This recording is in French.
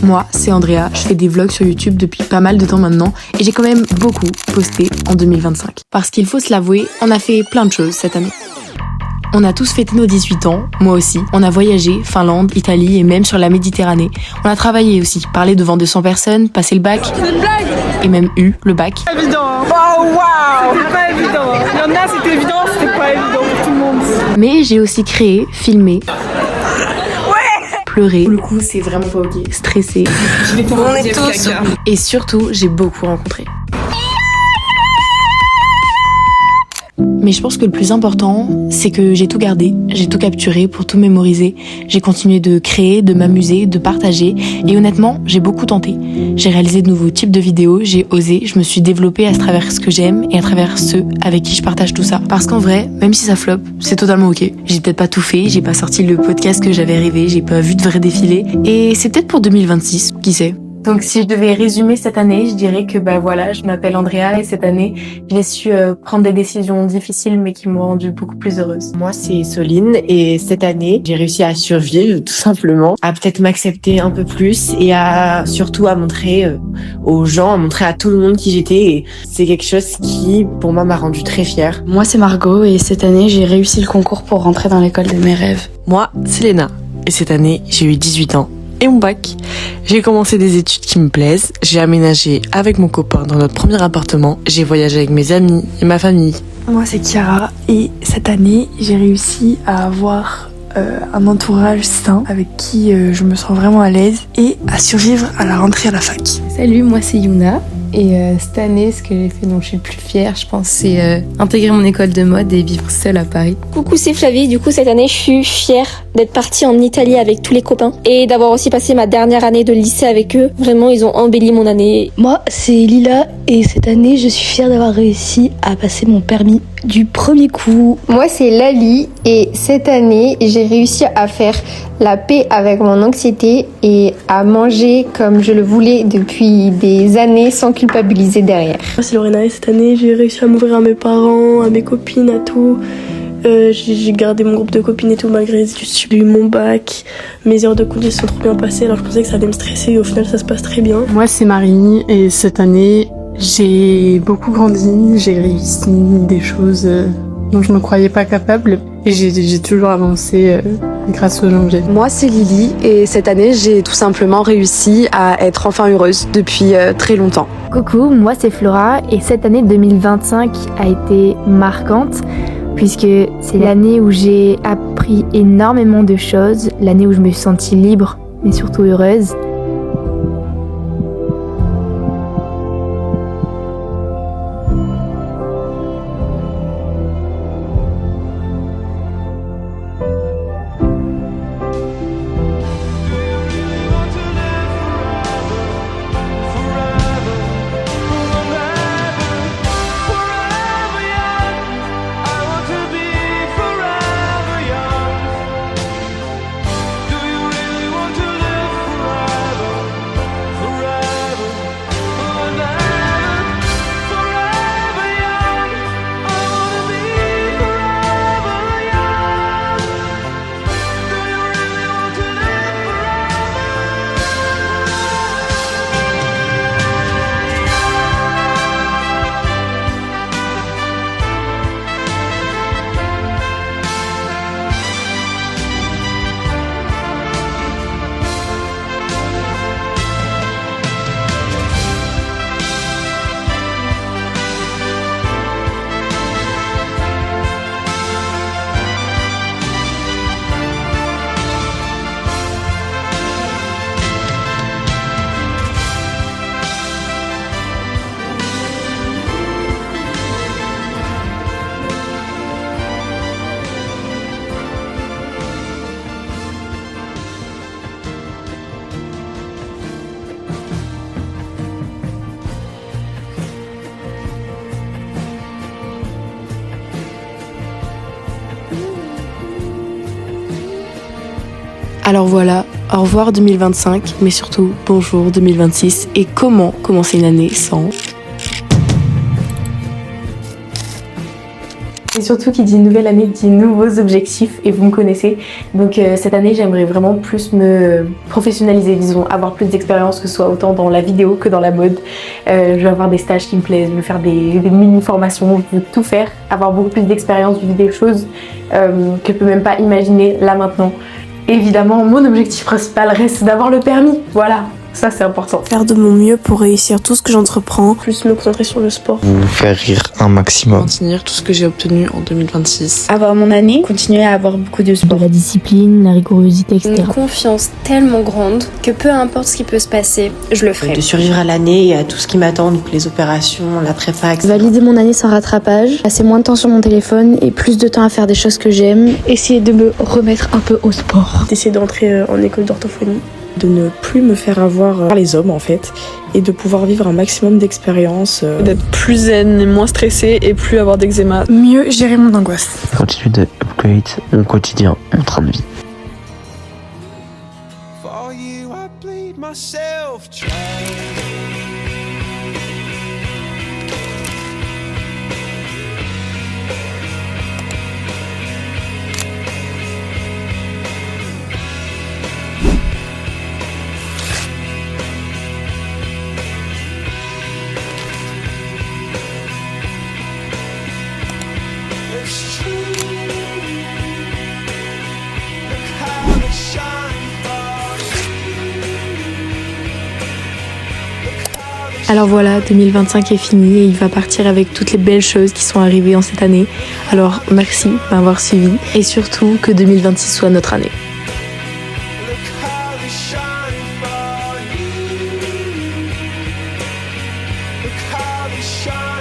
Moi, c'est Andrea, je fais des vlogs sur YouTube depuis pas mal de temps maintenant et j'ai quand même beaucoup posté en 2025. Parce qu'il faut se l'avouer, on a fait plein de choses cette année. On a tous fêté nos 18 ans, moi aussi. On a voyagé, Finlande, Italie et même sur la Méditerranée. On a travaillé aussi, parlé devant 200 personnes, passé le bac. C'est une blague. Et même eu le bac. C'est pas évident, hein. Waouh, c'est pas évident. Il y en a, c'était évident, c'était pas évident pour tout le monde. Mais j'ai aussi créé, filmé, pleuré. Pour le coup, c'est vraiment pas ok. Stressé. On est tous. Et surtout, j'ai beaucoup rencontré. Mais je pense que le plus important, c'est que j'ai tout gardé, j'ai tout capturé pour tout mémoriser. J'ai continué de créer, de m'amuser, de partager. Et honnêtement, j'ai beaucoup tenté. J'ai réalisé de nouveaux types de vidéos, j'ai osé, je me suis développée à travers ce que j'aime et à travers ceux avec qui je partage tout ça. Parce qu'en vrai, même si ça flop, c'est totalement ok. J'ai peut-être pas tout fait, j'ai pas sorti le podcast que j'avais rêvé, j'ai pas vu de vrai défilé. Et c'est peut-être pour 2026, qui sait. Donc si je devais résumer cette année, je dirais que voilà, je m'appelle Andrea et cette année, j'ai su prendre des décisions difficiles mais qui m'ont rendue beaucoup plus heureuse. Moi, c'est Soline et cette année, j'ai réussi à survivre tout simplement, à peut-être m'accepter un peu plus et surtout à montrer aux gens, à montrer à tout le monde qui j'étais. Et c'est quelque chose qui, pour moi, m'a rendue très fière. Moi, c'est Margot et cette année, j'ai réussi le concours pour rentrer dans l'école de mes rêves. Moi, c'est Léna et cette année, j'ai eu 18 ans. Et mon bac. J'ai commencé des études qui me plaisent, j'ai aménagé avec mon copain dans notre premier appartement, j'ai voyagé avec mes amis et ma famille. Moi c'est Chiara et cette année j'ai réussi à avoir un entourage sain avec qui je me sens vraiment à l'aise et à survivre à la rentrée à la fac. Salut, moi c'est Yuna et cette année ce que j'ai fait dont je suis le plus fière je pense c'est intégrer mon école de mode et vivre seule à Paris. Coucou, c'est Flavie. Du coup cette année je suis fière d'être partie en Italie avec tous les copains et d'avoir aussi passé ma dernière année de lycée avec eux. Vraiment ils ont embelli mon année. Moi c'est Lila et cette année je suis fière d'avoir réussi à passer mon permis du premier coup. Moi c'est Lali et cette année j'ai réussi à faire la paix avec mon anxiété et à manger comme je le voulais depuis des années sans culpabiliser derrière. Moi c'est Lorena et cette année j'ai réussi à m'ouvrir à mes parents, à mes copines, à tout. J'ai gardé mon groupe de copines et tout malgré les études. J'ai eu mon bac, mes heures de conduite sont trop bien passées alors je pensais que ça allait me stresser et au final ça se passe très bien. Moi c'est Marie et cette année j'ai beaucoup grandi, j'ai réussi des choses dont je ne me croyais pas capable et j'ai toujours avancé grâce aux gens que j'aime. Moi c'est Lily et cette année j'ai tout simplement réussi à être enfin heureuse depuis très longtemps. Coucou, moi c'est Flora et cette année 2025 a été marquante puisque c'est l'année où j'ai appris énormément de choses, l'année où je me suis sentie libre mais surtout heureuse. Alors voilà, au revoir 2025, mais surtout bonjour 2026 et comment commencer une année sans... Et surtout, qui dit nouvelle année dit nouveaux objectifs et vous me connaissez. Donc cette année, j'aimerais vraiment plus me professionnaliser, disons, avoir plus d'expérience, que ce soit autant dans la vidéo que dans la mode. Je veux avoir des stages qui me plaisent, je veux faire des mini-formations, je veux tout faire, avoir beaucoup plus d'expérience, vivre des choses que je peux même pas imaginer là maintenant. Évidemment, mon objectif principal reste d'avoir le permis, voilà. Ça, c'est important. Faire de mon mieux pour réussir tout ce que j'entreprends. Plus me concentrer sur le sport. Vous faire rire un maximum. Continuer tout ce que j'ai obtenu en 2026. Avoir mon année, continuer à avoir beaucoup de sport. De la discipline, la rigorosité, etc. Une confiance tellement grande que peu importe ce qui peut se passer, je le ferai. De survivre à l'année et à tout ce qui m'attend, donc les opérations, la prépa, etc. Valider mon année sans rattrapage, passer moins de temps sur mon téléphone et plus de temps à faire des choses que j'aime. Essayer de me remettre un peu au sport. D'essayer d'entrer en école d'orthophonie. De ne plus me faire avoir par les hommes en fait, et de pouvoir vivre un maximum d'expériences. D'être plus zen et moins stressée et plus avoir d'eczéma. Mieux gérer mon angoisse. Continuer de upgrade mon quotidien, mon train de vie. Alors voilà, 2025 est fini et il va partir avec toutes les belles choses qui sont arrivées en cette année. Alors merci de m'avoir suivi et surtout que 2026 soit notre année. Shine.